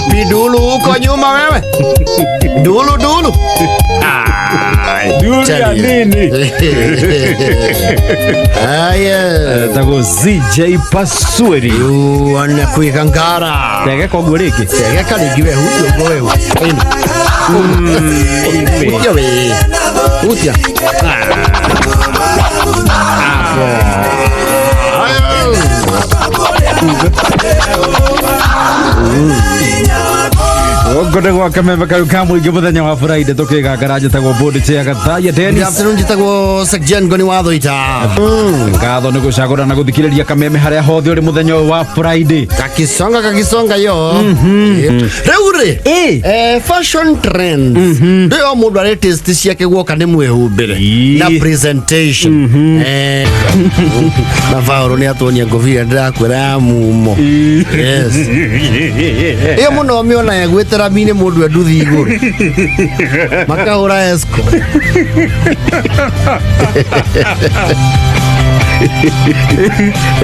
Wapi Dulu uko nyuma wewe? Dulu. Dulu ya nini? Aya. Tago ZJ Pasweri. Wana Kwigangara. Tege kwa guriki. Tege kaligiwe huyo wewe. Utia we. Utia. Ogode gwa kamembe kayu kamwingi muthenya wa Friday tukigangara njitagwo Bodi Chiagathaya Dennis. Afternoon njitagwo Sekjen Goni wa Thoita. Ngatho ni gucagura na guthikiriria kameme haria hothe uri muthenya wa Friday. Kakisonga yo. Reure. Fashion trend. Ndio mundu ari taste ciake gwoka ni mwehumbire na presentation. Na vaoro ni atonya ngofia ndirakwira mumo. Yes. Iyo muno miona ya gwetera mine mundu enduthi iguru. Makahura esco.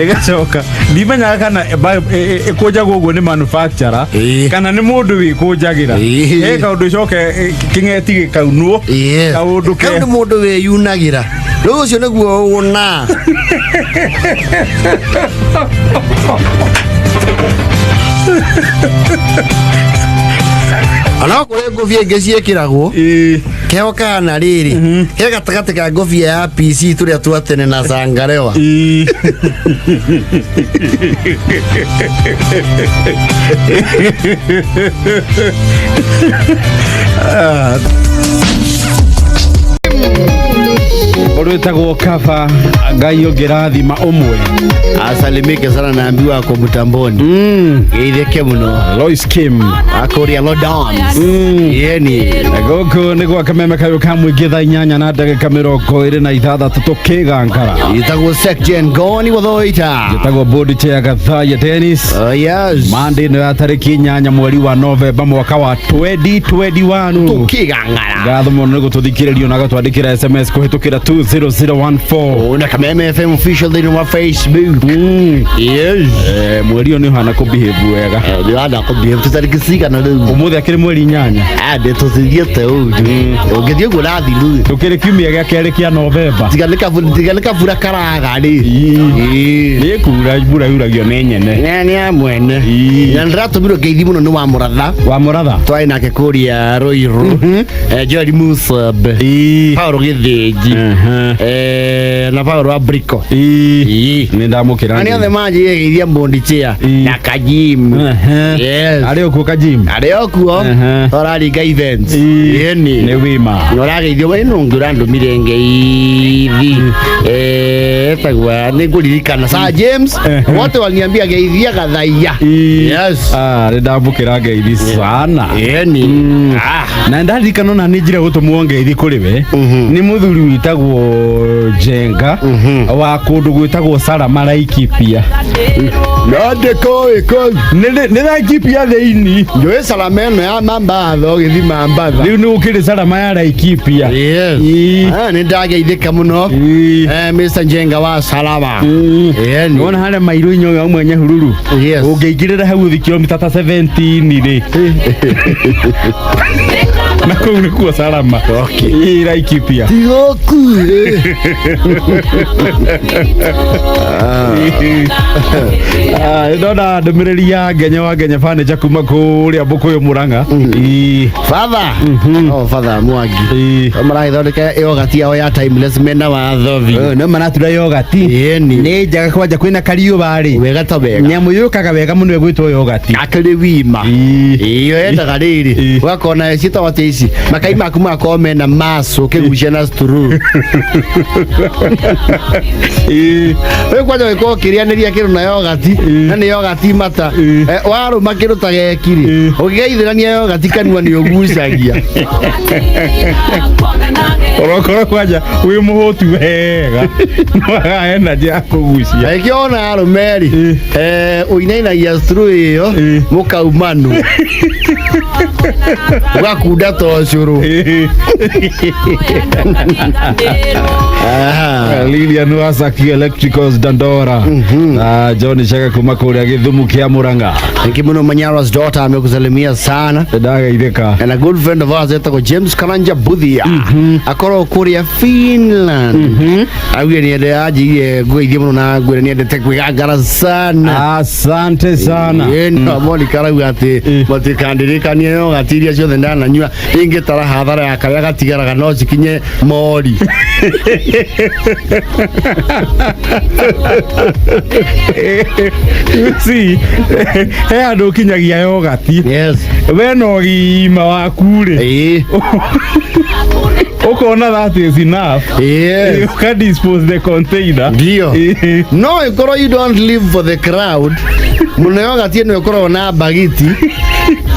Egacoka ndimenya kana ikujagwo guo ni manufacturer kana ni mundu wi kujagira kaundu coke kingeti gikaunwo kaundu ke kaundu mundu wi yunagira rucio niguo una ana kure ngofia ingi ciekiragwo keo kana riri ke gatagati ka ngofia ya PC turia twatene na Sangarewa Urwitagwo kaba Ngai ungirathima umwe asalimike sana naambiwa kwa mutamboni geitheke muno Lois Kim akoria Lodon yeni goko ni gwa kameme kayo kamwingi thaa 8 na ndagika 26 tukigangara itagwo Sekjen Goni wa Thoita itagwo Bodi Chiagathaya Dennis. Yes Monday ni tariki 8 mweri wa Novemba mwaka wa 2021 tukigangara ngatho muno ni gututhikiririo na gatwandikira SMS kuhitukira 20014 na kameme FM official thini wa Facebook. Yes mweri ni hana ku behave wega ni hana ku behave tutarikisiga na riu umuthi akiri mweri 8 de tuthiete ungithie gurathi riu tukiri kiumia gia keri kia Novemba tigalika fura karaga ri ni kura bura yuragio ni nyene ni amwene na ndiratumiro ngeithi muno ni wa muratha twai nake kuria Roiru Jerry Musab Paulo Githiji na Paulo Abrico ni ndamukira ani othe manji geithia Bondi Chia na Kajim yes ari okuo Kajim ari okuo oraringa events yeni ni wima norageithio we nungura ndumire ngeithi etagwa ni nguririkana Sir James wote waliniambia geithia Gathaiya yes ni ndamukira ngeithi sana yeni na ndarikana na njira gutumwo ngeithi kuri we ni muthuri witagwo Jenga wa kundu gwitagwo Salama Laikipia nande ko ni Laikipia theini njoe Salama eno ya Mambatha githima Mambatha riu ni ukiri Salama ya Laikipia yes ni ndageithika muno Mr Jenga wa Salama ni wona hale mairu inyo ya mwenye hururu ungeingirira hau thi kilomita 17 ri na kou ni kuo Salama Laikipia tigoku ndona ndumiriri ya Ngenya wa Ngenya furniture kuma kuria Bukuyu Muranga father father Mwangi marahithondeka yogati yao ya timeless mena wa thovi no maratura yogati ni njaga kwanja kwina kariuba ri wega to wega nyamu yukaga wega muno gwitwo yogati akiri wima iyo yendaga riri wakona cita wate ici makai maku makome na maso kigucia na sturu we kwanja weko kirianiria kiru na yogati na ni yogati mata waru makiru tagekiri ugigeithirania yogati kanua ni ugucagia orokoro kwanja wi muhutu wega no energy ya kugucia aikiona arumeri uinaina ya sturu iyo mukaumanu wakunda to shuru. Lilian Wasaki Electricals Dandora. John Shaka Kumakuri agithumu kia Muranga. Kimuno Manyara's daughter amekusalimia sana. Daga ideka. And a good friend of ours etako James Karanja Budhia. Akoro Korea Finland. Awie ni ede aji gwe muno na gwe ni ede Kwigangara sana. Asante sana. Yeno moni karagu ati moti kandirika ni no gatiria ciothe ndana nyua ingitara hathara ya karia gatigaraga no cikinye mori. You see, he andu kinyagia yogati. Yes. We no gima waku ri. Ukona that is enough. Yes. You can dispose the container. Dio. No, you don't live for the crowd. Munayoga tieno yokoro na bagiti.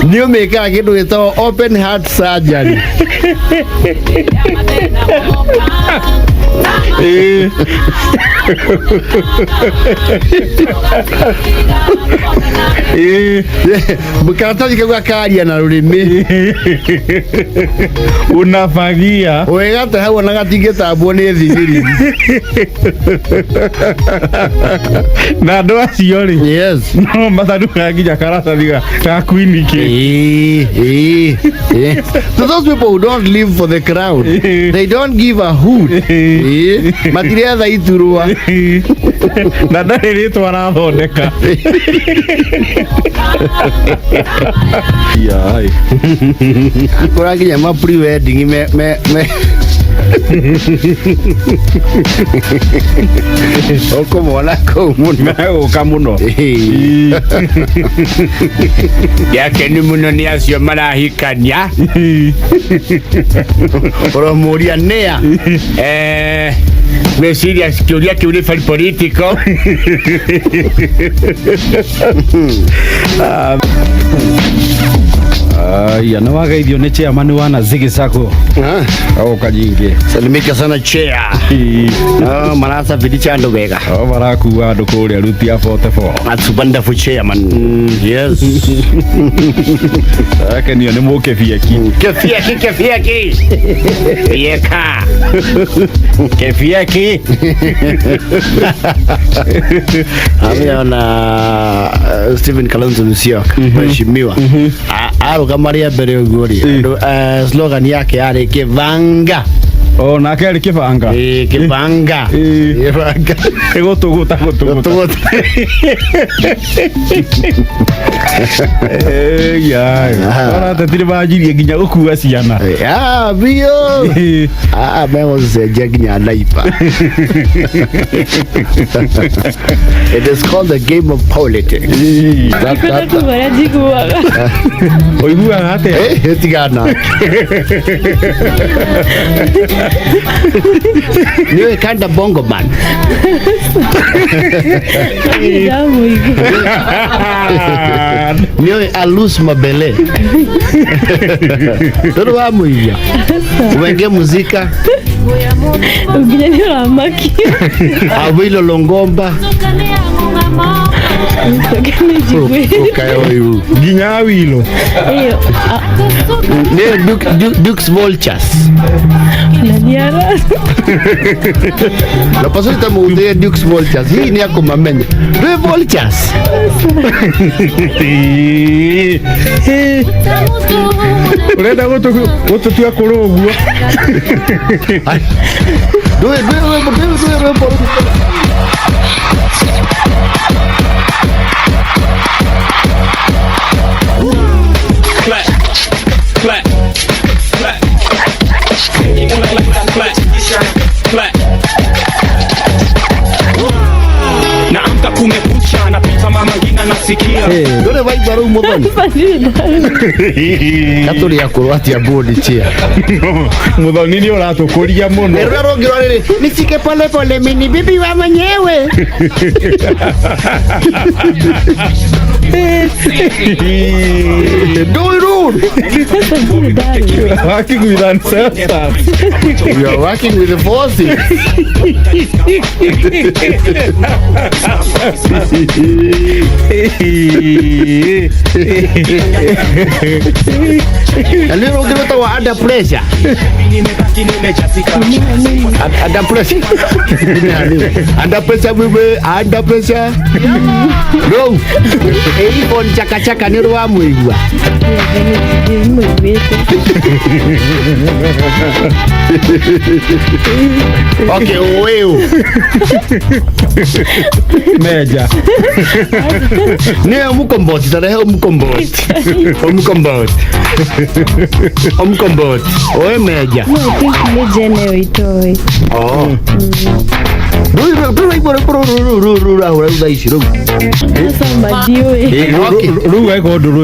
Niyo meka kitu ito open heart surgery. Bukata jikagwa karia na rurimi. Unafagia. Wegata hawa nagatigeta abone thigiri. Na ndo aciori. Yes. No matadu kaginya karata diga ka kwiniki. So those people who don't live for the crowd, they don't give a hoot. Matiria tha iturua. Na ndari ritwa arathondeka. Yai. Kora kinya ma pre-wedding me Oko mwana ko muno. Yake ni muno ni acio marahikania. Oromuria nea. Me serious kiuria kiuri political. Ya na wagaithio ni chairman wana Ziggy Sacco. Au kajinge. Salimika sana chair. Marasa vidicha ndo wega. Barakuwa ndo kule ruti ya 44. That's wonderful chairman. Yes. Akeni ni mo kefiaki. Kefiaki. Yeka. Kefiaki. Ameona Stephen Kalonzo Musyoka. Mheshimiwa. Aruga Maria mbere uguri. Slogan yake yari kivanga. Oh, na kali kivanga. Kivanga. Kivanga. Gotuguta. Ya. Ora tatiri bajiri ginya ukuwa ciana. Bio. Mego se ginya naipa. It is called the game of politics. Oigua hate. Tigana. Niwe kanda bongo man. Niwe alus mabele. Todo wa muia. Wenge muzika. Ugine ni ramaki. Awilo longomba. Ukayo ginya wilo. Dukes Vultures. Naniara. La pasita mo de Dukes Vultures. Hii ni yako mamenya. Dwe Vultures. Urenda goto tia kurugua. Dwe. Naamka kumekucha, napita mama ngina nasikia. Dole vai para o modoni. Katuri ya kurwati ya bodi chia. Modoni ni uratukuria muno. Erero ngirore nisike pole mini bibi wa mwenyewe. Dole Ruru. Working with ancestors. You are working with the forces. A little bit of under pressure. Under pressure. Under pressure, we were under pressure. No. On chaka chaka ni ruwa muigwa. Okay, wewe. Meja. Ni umukomboti, tarehe umukomboti. Umukomboti. Umukomboti. Oe meja. No, I think meja nayo itoe. Oh.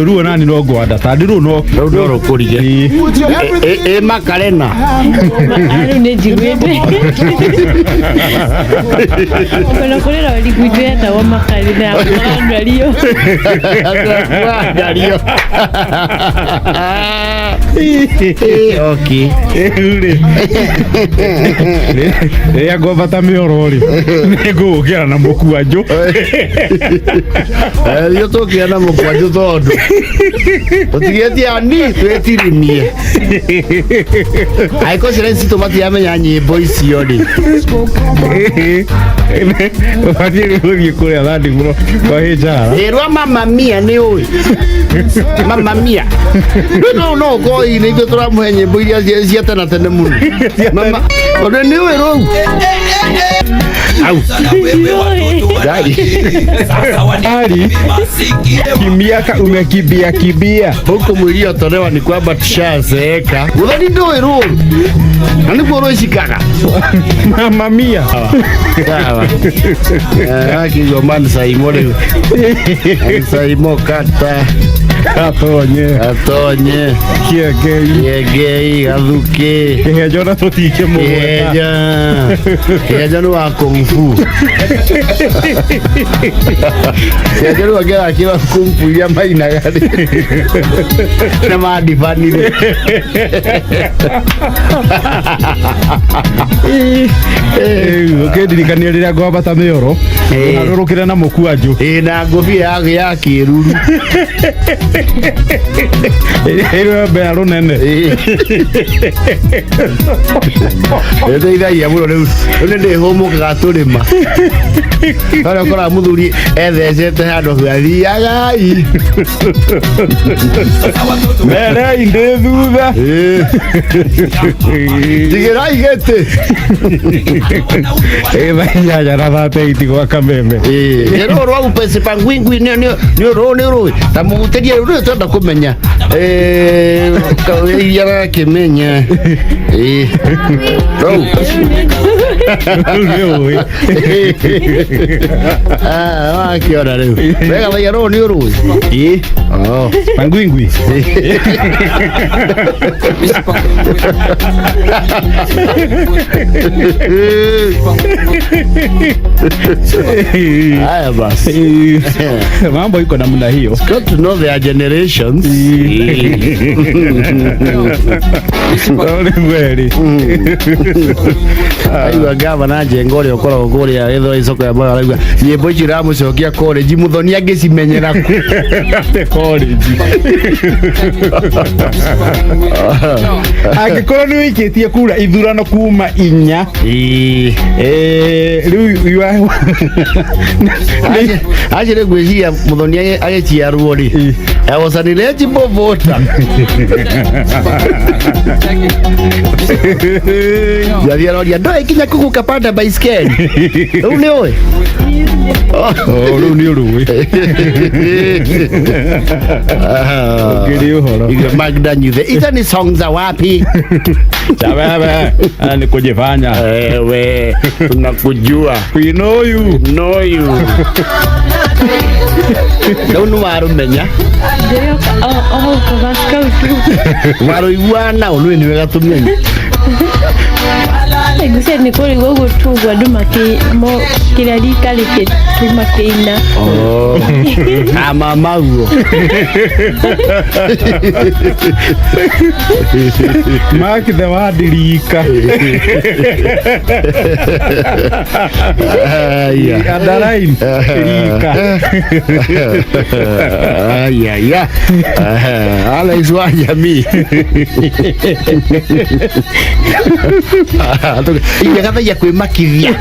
Ruo nani no gwanda tandi ru no ro kurige makarena aru ne jigwete kono kolera wali kujeta wa makarena andario andario okay ya govata miorori nego kia na mukuajo yo to kia na mukuajo todo otigeti ani twetirimie aiko sirensi tomati yamenya nyimbo icio ri Wajiri huyu kule aladi bro kwa hijara erwa mama mia ni oi mama mia no go ini ito turamuhe nyimbo iria cia tena tene muno mama ona ni oi ro au Ali kimiaka umekimbia huko mwilio tolewa ni kwamba tushazeeka udhani ndio ero nani kwa shikaga mama mia sawa akiyo man saimore saimo kata atonye kiegei aduke jona totike mugweta jona wa kung fu jona wa gera kiwa kung fu ya maina gari na madivani ukedirikania riria ngwambata mioro narurukire na mukuanju na ngobia ya kiruru ero be runene ya muno riu ndi homo gaturima ara kora muthuri ethecete handu hiathiagai mere inde thutha tigirai gete vanya jara thate itigwa kameme ero ro upese pangwingwi ni ro tamuteria ro tonda kumenya ya kimenya ro kiora leo wega vaya ro ni ro pangwingwi haya basi mambo iko namna hiyo. Got to know their generations. Aiwa gavana jengore okora ogore ya etho isoko ya bora aiwa nyimbo ici ramucokia college muthoni angicimenyera college agikorwo ni wikitie kura ithurano kuma 4 riu aje gwiciria muthoni agiciarwo ri ewocanire jimbo vota yathia roria ndoe kinya kuguka panda baiskeli riu ni oi riu ni urui ngiri uhoro ile Magda nyuthe itha ni songs za wapi wewe ni kujifanya wewe tunakujua we know you no no warumenya kabaska utu waro iguana ulu ni wega tumenya Gusia ni kuri gogo tugwa mo kila likale ke tumakeina. Mama go. Mark the word lika. Underline lika. Ya. Ala iswaja mi. Iya kata ya kwimakithia.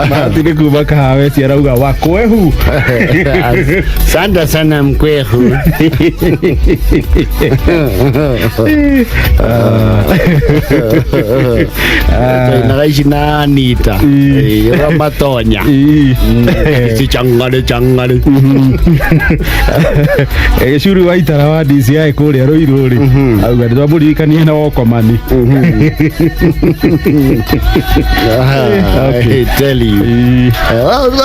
Matire kuma kahawe ciarauga wakwehu. Sanda sana mkwehu. Nagaishi na Anita. Ramatonya. Si changale. Shuru waitara wa DCI kuria Ruiruri. Auga ndwamurikanie na Okomani. I tell you.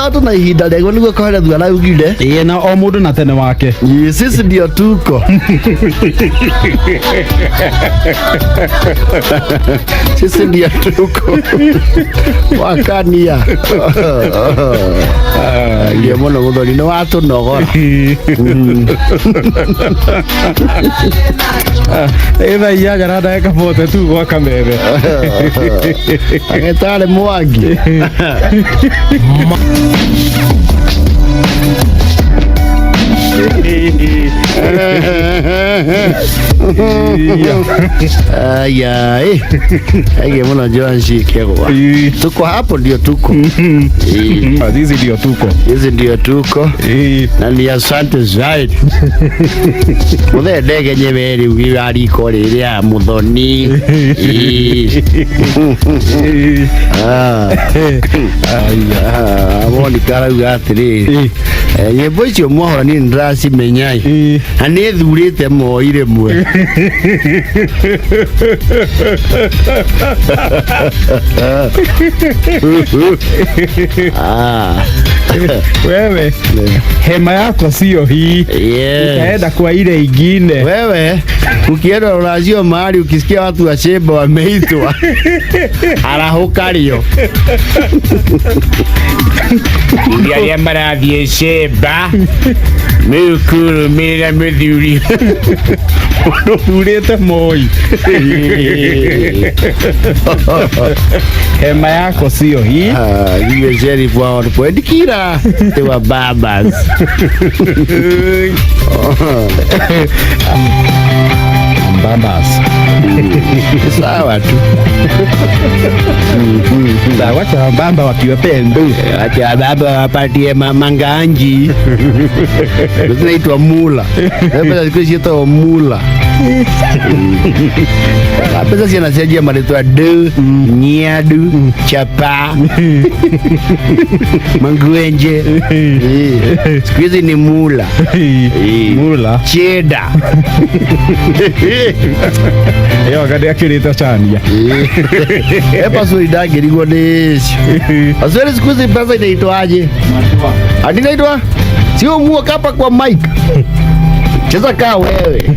Watu na ihinda ndego niguo kohera thua na ugire. Na o mundu na tene wake. Sisi ndio tuko. Sisi ndio tuko. Wakania. Ye mono muthoni no watu nogora. Eva ya garada eka foto tu kwa kamera. Agitare Mwangi. Ege mwana Joanshi kegwa. Tuko hapo ndio tuko. Hizi ndio tuko. Hizi ndio tuko. Na ni asante zaidi. Muthe ndege nyeberi wiri ko riria muthoni. Woni karauga atiri. Nyimbo icio mohoro ni ndraci menyai. Na ni thurite moire mwe. Wewe hema yako sio hii. Utaenda kwa ile ingine. Wewe ukienda unajua mahali ukisikia watu wa Sheba wameitwa arahukario. Ndia marathie Sheba. Mekuru mera meduri. Urete moi. Hema yako sio hii. Hiyo sheriff wao tupoendikira tewa babas. Babas. Sawa tu. Wacha bamba wakiwa pendo. Acha baba wapatie manganji. Zinaitwa mula. Pesa zikuitwa mula. Pesa zinasaidia maletwa de, nyadu, chapa, mangwenje. Siku hizi ni mula. Mula. Cheda. Yo wakati akirita chania. Epa suidagi ligo deshi. Aswele siku hizi pesa inaitwaje? Hadi inaitwa? Sio mua kapa kwa mic. Cheza kaa wewe.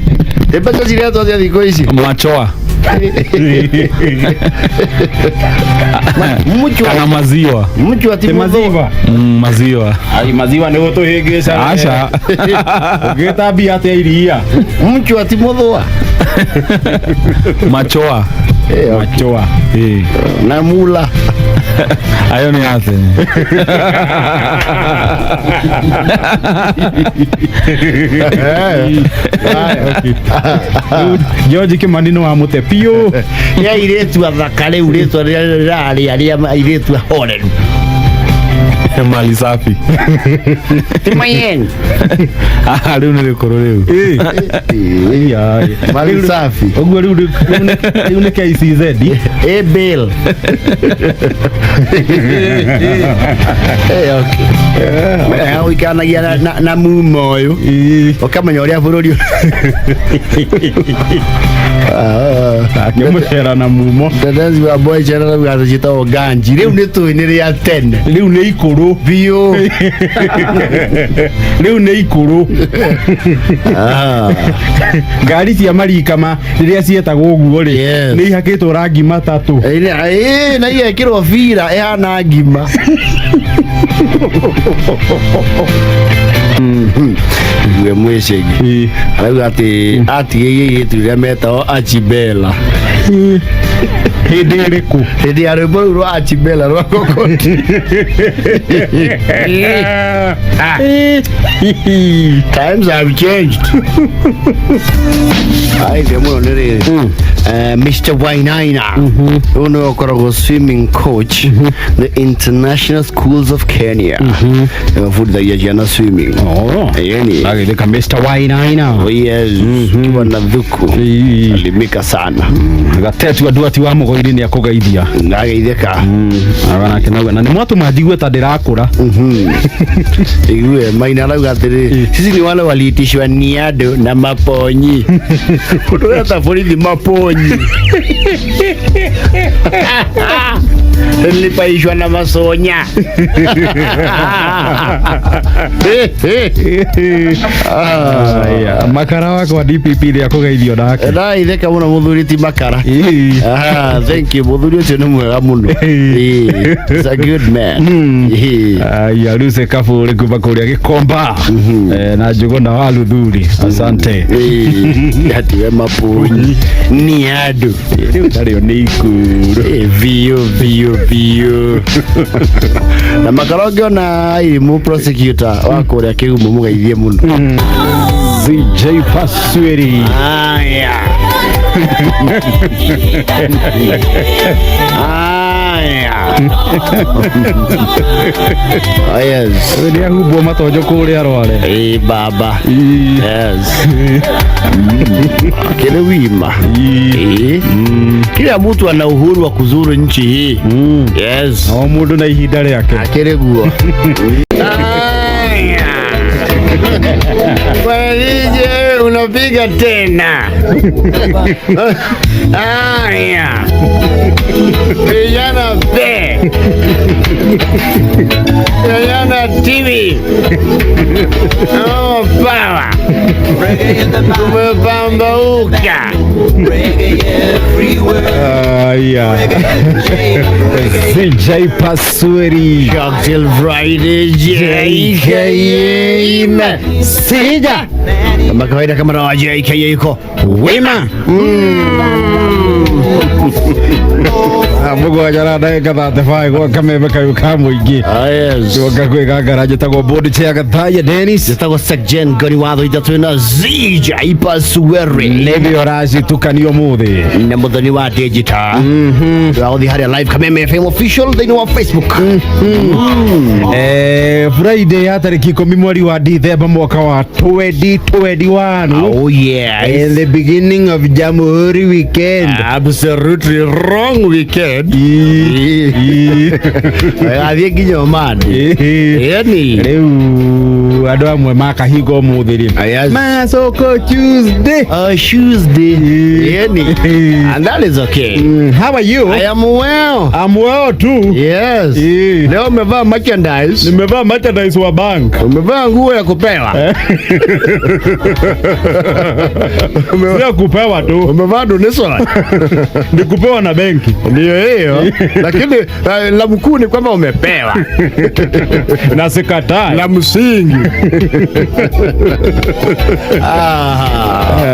Pesa zile zote ziko hizi. Machoa. Kana maziwa. Mchu ati maziwa. Maziwa. Ai maziwa ni goto hegesa. Asha. Ugeta bia te iria. Mchu ati modhoa. Machoa. Machoa. Na mula. Ayo ni ate. George Kimanino wa Mutepio. Ya iretu athakare uretu rari iretu hore. Mali safi. Timayen. Riu ni rikuru riu. Mali safi. Oguo riu ni KCZ. Bill. Okay. Wikanagia na mumo uyu ukamenya uria bururi Akimucera na mumo. Ndadazi wa boy chera na gazita oganji. Riu ni tu ni ria tene. Riu ni ikuru bio. Riu ni ikuru. Ngari cia marikama riria cietagwo uguo ri ni ihakitwo rangi matatu. Na igekirwo bira ihana ngima. Gwe mwecegi arauga ati gigi turia metao Achibela hindi iriku hindi ya rwimbo rũu rwa Achibela rwa Kokoti. Times have changed. Ai ndio muno nĩ rĩrĩ Mr. Wainaina ũyũ nĩwe ũkoragwo swimming coach the International Schools of Kenya nĩmabundithagia ciana swimming. Yani agithika Mr. Wainaina kiwa na thuku alimika sana gatetu andu ati wa mugoiri ni akugeithia ngageithika abana kenawe na ni mwatu majigue ta ndirakura igue Maina arauga atiri sisi ni wale waliitishwa ni ado na maponyi kutoka borithi maponyi nilipaishwa na masonya. Makara wako wa DPP ria kugeithio nake na itheka muno muthuri ti makara. Thank you muthuri ucio ni mwega muno. He's a good man. Ya ruse kafu uri kuba kuria Gikomba na njugo na waluthuri asante. Hati we maponyi ni ado ndario ni ikuru vio na makaronge na irimu prosecutor wa kuria Kigumo mugeithie muno CJ Pasweri. Yes. Wewe hubo matojo kule arware. Baba. Yes. Kile wima. Kila mtu ana uhuru wa kuzuru nchi hii. Yes. Na mundu na ihinda riake. Akire guo. Walije unapiga tena. Vijana pe. Vijana TV. Oh power. Tumepambauka. CJ Pasweri. Cocktail Friday JKM. Sija. Kama kawaida kama na JKM yuko wema. Mugo ajara ndagika 35 gwa kameme kayu ka muingi. Yes. Tuoka Kwigangara njitagwo board chair Gathaya Dennis. Njitagwo Sekjen Goni watho ithatũ na CJ Pasweri. Nĩbio racitukanio muthi na muthoni wa digital. Twathi harĩa live Kameme FM official thĩinĩ wa Facebook. Friday ya tariki 10 mweri wa December mwaka wa 2021. Oh yeah. In the beginning of Jamhuri weekend. Absolutely wrong weekend. Athiĩ nginya ũmande. Yani rĩu andũ amwe makahingo muthi rĩ Masoko Tuesday. Tuesday. Yani and that is okay. How are you? I am well. I'm well too. Yes. Leo umevaa merchandise. Nimevaa merchandise wa bank. Umevaa nguo ya kupewa. Sio kupewa tu. Umevaa donation. Ni kupewa na benki. Ndio hiyo. Lakini la mkuu ni kwamba umepewa. Na sikatai. La msingi.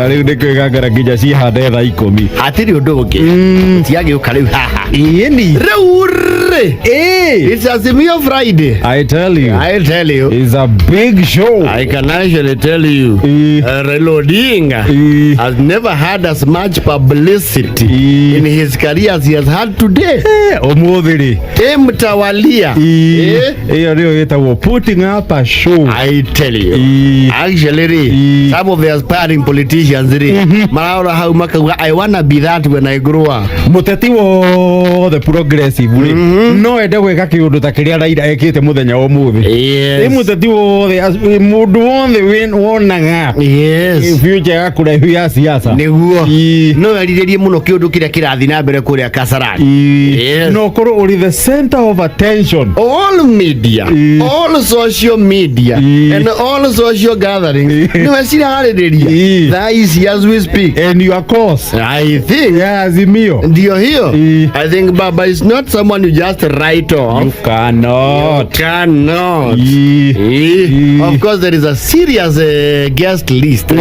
Leo ndiko Kwigangara nginya ci hande thaa 10. Atiri undu ungi. Tiage ukariu haha. Yeni. It's Azimio Friday. I tell you. It's a big show. I can actually tell you. Raila Odinga has never had as much publicity in his career as he has had today. Omuthiri. Mtawalia. Iyo ndio yetagwo putting up a show. I tell you. Actually, some of the aspiring politicians maraura hau makaga I wanna be that when I grow up. Muteti wo the progressive. no ende gwika kiundu ta kiria Raila ekite muthenya wa umuthi imuteti wothe mundu wothe wonaga future yakuraihu ya siasa niguo no eriririe muno kiundu kiria kirathi na mbere kuria Kasarani no koro uri the center of attention, all media, all social media and all social gatherings no asira haririria that is as we speak, and your course I think Azimio ndio hiyo. I think Baba is not someone you just write off. You cannot. Of course there is a serious guest list.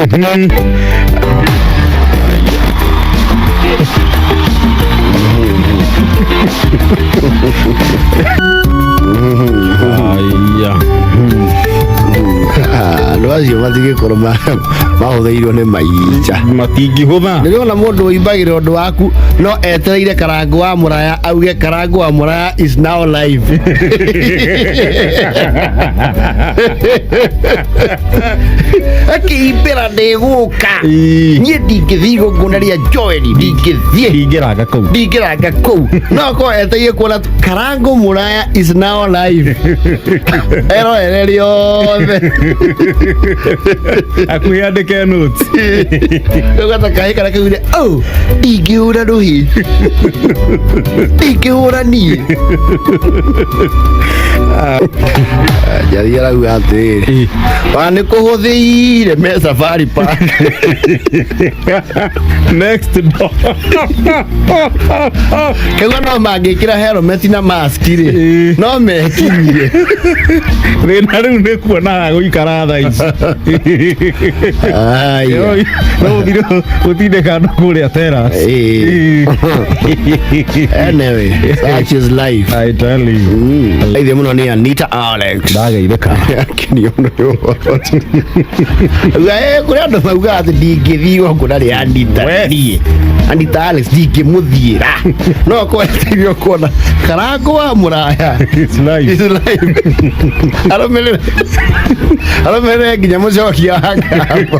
Ndoacio matige koroma mahuthiirwo ni maicha matingi hutha niriona mundu uimbagire undu waku no etereire karangu wa muraya auge karangu wa muraya is now live. Akiimbira ndiguka nie ndingithii gukunaria Joeli ndingiranga kou no ko etereire kuona karangu muraya is now live. Ero ereriothe akuiandike notes ugata kahikara kiuire ingihura ruhi ingihura nie jaria rau atiri ni kuhuthiire me safari park next door kegwa no mangikira helmet na mask ri no mekinyire rina riu ni kuona guikara tha ici no thiro utinde kandu kuria terrace. Anyway, such is life. I tell you. Aithe muno ni Anita Alex ndageithika kiniono yo kuria andu mauga ati ndingithio kunari Anita Alex ndingimuthiira no kweterio kuona karangu wa muraya it's live aromere nginya mucokia hapo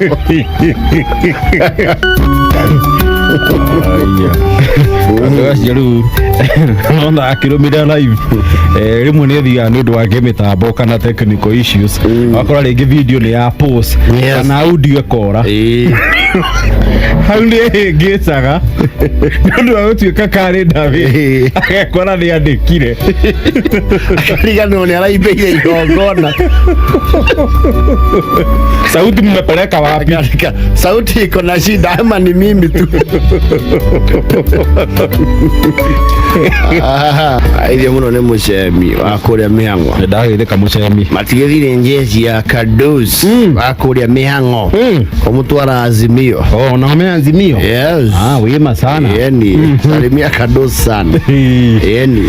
Gaciaru ona akirumira live rimwe ni thia ni undu wa mitambo kana technical issues akora ringi video ni ya post kana audio ekora hau ni ngicaga ndu wa gutuika kari ndavi akora ni andikire rigano ni araimbire igongona sauti mmepeleka wapi? Sauti iko na shida ama ni mimi tu? Aithio muno ni mucemi wa kuria Mihang'o ndagithika mucemi matigithire njeci ya Kados wa kuria Mihang'o kumutwara Azimio. Oh no me Azimio? Yes. Wema sana yani salimia Kados sana yani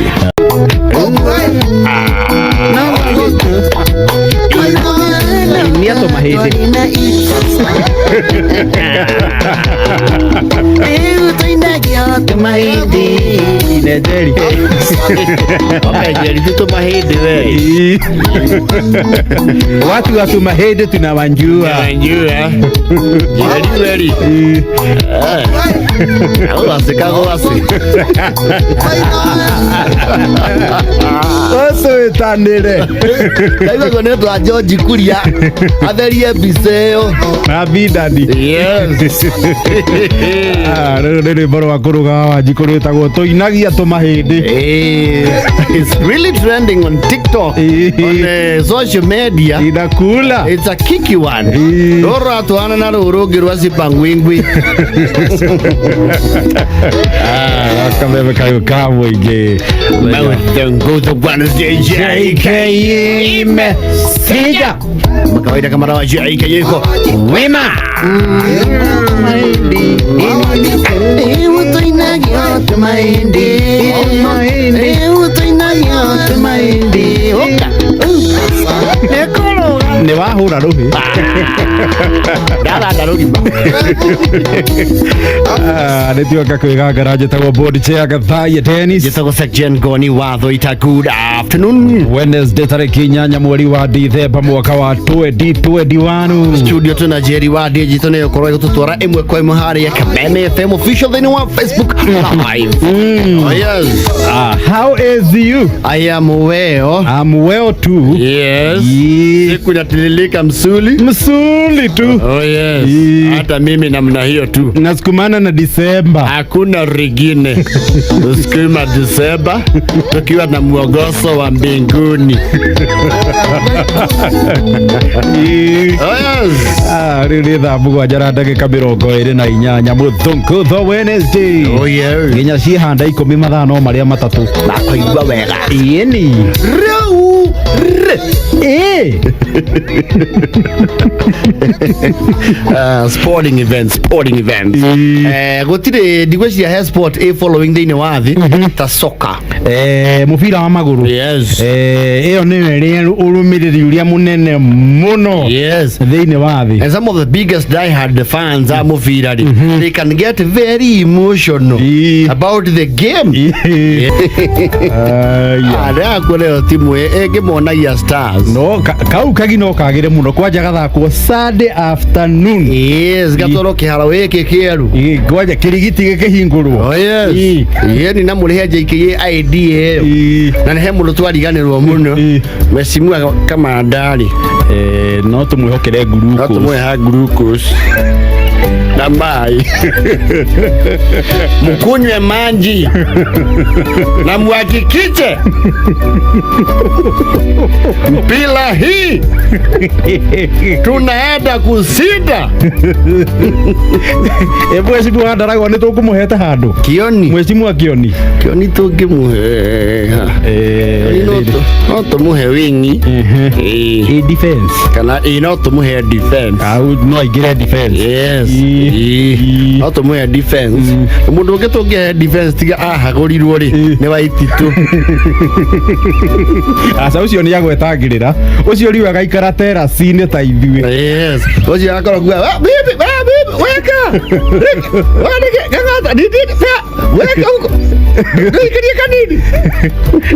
niato mahidi mahidi nederi omejeri tu mahidi we watu mahidi tunawanjua jeri asikago wasi oso etanire kaiwa goneto a George Kuria atherie biseo na bidadi yes rere boro wakuruga wa jikuru tagwo toinagia to mahindi it's really trending on TikTok on social media inakula it's a kicky one rora tuana na rurugi rwa sipangwingwi kambe kayo kamwe ige go to Wednesday JKM sija kawaida kama rawa JKM ko wema mahindi utoinagia mahindi mahindi utoinagia mahindi oka Nĩ wahũra rũhĩ. Ndaranda rũgima. Nĩtuoka Kwigangara njĩtagwo board chair Gathai Dennis. Njĩtagwo Section Goni Watho ita good afternoon. Wednesday tarĩki 8 mweri wa Dithemba mwaka wa 2021. Studio tuna Jerry wa Digital nĩ ũkorwo gũtũtwara ĩmwe kwa ĩmwe harĩa Kabeme FM official thĩinĩ wa Facebook live. Oh yes. How is you? I am well. I'm well too. Yes. Siku inatiririka msuli tu. Oh yes. Hata mimi namna hiyo tu. Nasukumana na Disemba. Hakuna rigine. Tusikuma Disemba tukiwa na mwogoso wa mbinguni. Oh yes. Rĩu nĩ thaa mũgwanja ndagĩka 28 mũthũngũtho Wednesday. Oh yes. Nginya ciĩhanda 10 mathaa no marĩa matatũ. Na kũigua wega. Ĩni. Rau. Sporting events. Gũtirĩ ndigwĩciria he sport following thĩinĩ wa thĩ ta soccer. Mũbira wa magũrũ. Yes. Ĩyo nĩyo ĩrĩa ũrũmĩrĩri ũrĩa mũnene mũno. Yes. Thĩinĩ wa thĩ. And some of the biggest diehard fans a mũbira they can get very emotional about the game. Kwĩreo timu ĩngĩmonagia Stars. No kau kagi no kagĩre mũno kwanja gathakwo Sunday afternoon. Yes, gatoro kĩharo gĩkĩ kĩeru. Kwanja kĩrigiti gĩkĩhingũrwo. Oh yes. Yeni na mũrĩhe JKA ID ĩyo. Na nĩ he mũndũ twariganĩrwo mũno. Mesimu kama ndari. No tũmwĩhokere glucose. No tũmwĩha glucose. Na mai. Mkunywe maji. Na muhakikishe mpira hii tunaenda kushinda. Mwecimu wa Ndaragwa nĩ tũkũmũhete handũ. Kioni. Mwecimu wa Kioni. Kioni tũngĩmũhe. No tũmũhe wingi. Defense. Kana no tũmũhe defense. No aingĩre defense. Yes. No tũmũhe defense. Mũndũ ũngĩ tũngĩhe defense tiga ahagũrirwo rĩ nĩ Waititũ. Aca ũcio nĩ agwetangĩrĩra. Ũcio riu agaikara terraci-inĩ ta ithuĩ. Yes. Ũcio agakorwo kuga weka. Gangata weka huko. Nĩkĩrie kanini.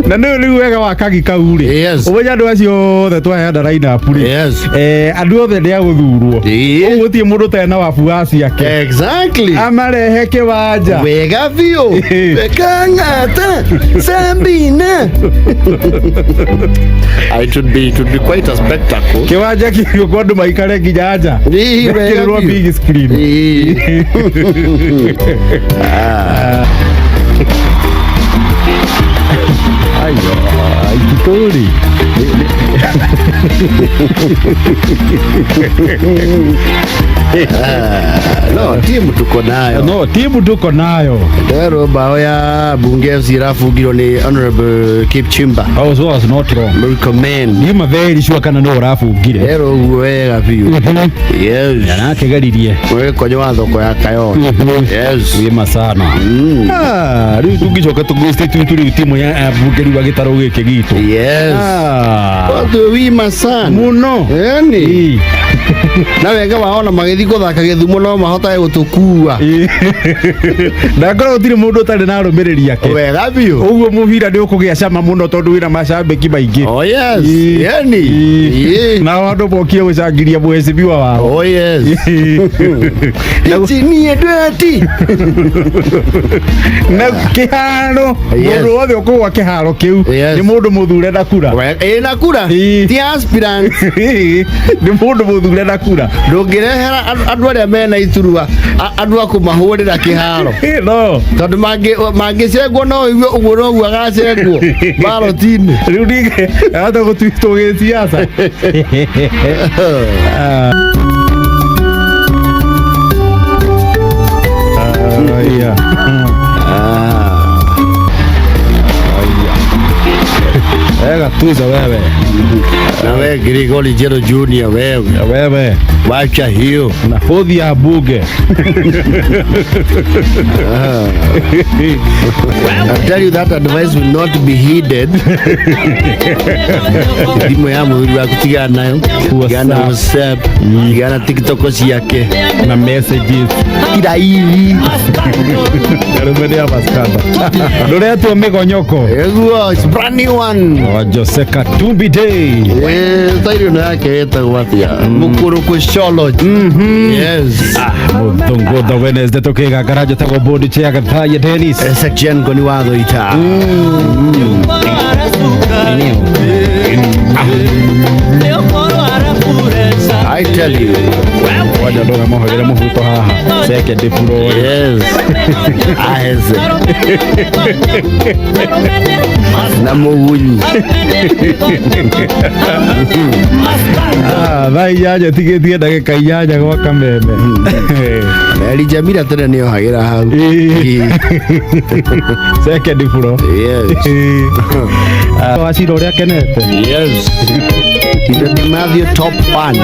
Na nĩu wega wa kagi kau rĩ. Yes. Ũmenya andũ acio othe twahanda line up rĩ. Yes. Andũ othe nĩ agũthurwo. Ũguo tie mũndũ tena wabuga ciake. Exactly. Amarehe kĩwanja. Wega biũ. Gangata. Sambina. It would be quite a spectacle. Kĩwanja kĩu kwa andũ maikare nginya nja. Kĩrwo big screen. Ikitori. No, timu tuko nayo. Ndero bao ya bunge FC irafungirwo ni Honorable Kipchumba. So was not wrong. Recommend. Ni very sure kana no urafungire. Ndero wega biũ. Yes. Na kegaririe. Wewe konyo wa thoko ya kayo. Yes. Wima sana. Riu tungicoka tuguste turi timu ya bunge wa gitaro gĩkĩ gitu. Yes. Wima sana. Muno. Yani. Na wega waona magĩthi gũthaka Gĩthumo no mahotaga gũtũkua. Na ngoro gũtirĩ mũndũ ũtarĩ na arũmĩrĩri ake. Wega biũ. Ũguo mũbira nĩ ũkũgĩa cama mũno tondũ wĩna macambĩki maingĩ. Oh yes. Yani. Na andũ mokie gũcangiria mũhecibiwa wao. Oh yes. Niĩ ndweti. Na kĩharo. Mũndũ wothe ũkũgwa kĩharo kĩu. Nĩ mũndũ mũthure na kura. Na kura. Ti aspirant. Nĩ mũndũ mũthure na kura. Ndũngĩrehera andũ arĩa mena iturua andũ a kũmahũrĩra kĩharo. No. Tondũ mangĩcengwo no igue ũguo no guo agacengwo baroti-inĩ. Rĩu ningĩ hata gũtwitwo gĩciaca. Ega tuza wewe. Na wewe Grigori Jero Junior wewe. wacha hiyo na hodhi ya bunge. I tell you that advice will not be heeded. Dimo ya mwiri wa kutigana nayo, gana WhatsApp, gana TikTok yake na messages ira hivi. Karumene ya maskanda. Dole tu megonyoko. Ego, it's brand new one. Jose Katumbi Day. Tayo na yake eta watia. Mukuru kusholo. Yes. Muthungu the Wednesday tukega garaje tago bodi chega thaya Dennis. Section goni wado ita. I tell you. Waja ndo mo hagera mo huto haha. Seke de puro. Yes. Aheze. Na mugunyi. Vai yaje tigetie ndagika inyanya gwa kameme. Meri Jamila tena niyo hagera hau. Seke de puro. Yes. Waciro ria kenete. Yes. Matthew top fan.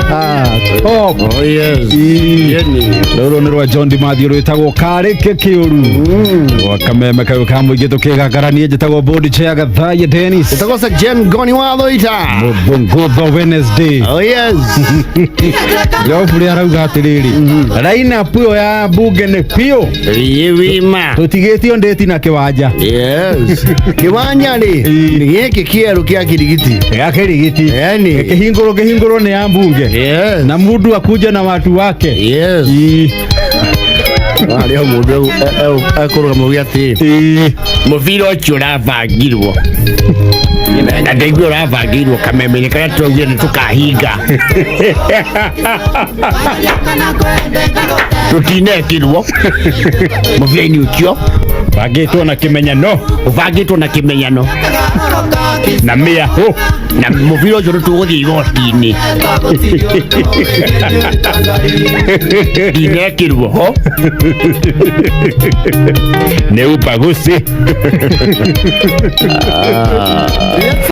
Top. Oh yes. Yeni. Roro ni rwa John Matthew rwitagwo karike kiuru. Wa kameme kayo kamwe tukigagarania njitagwo bodi chega thaya Dennis. Itago section goni wado ita. Muthungu the Wednesday. Oh yes. Yo buri arauga atiriri. Raina puyo ya bunge ne pio. Yewima. Tutigitio ndeti na kiwanja. Yes. Kiwanja ni giki kieru kia kirigiti. Ya kirigiti. Yani kihinguro ni ya bunge. Yes. Na mudu akuja na watu wake. Yes. Leo mudu akoro kama ati. Muviro chura vagirwo. Na ndegwo ravagirwo kameme kana tuwe tukahinga. Tutinekirwo. Muveni ukio. Vagitwo na kimenyano. Vagitwo na kimenyano. Na mia ho. Na muviro joro tugothi igoti-ini. Tinekirwo ho. Ne ubaguzi.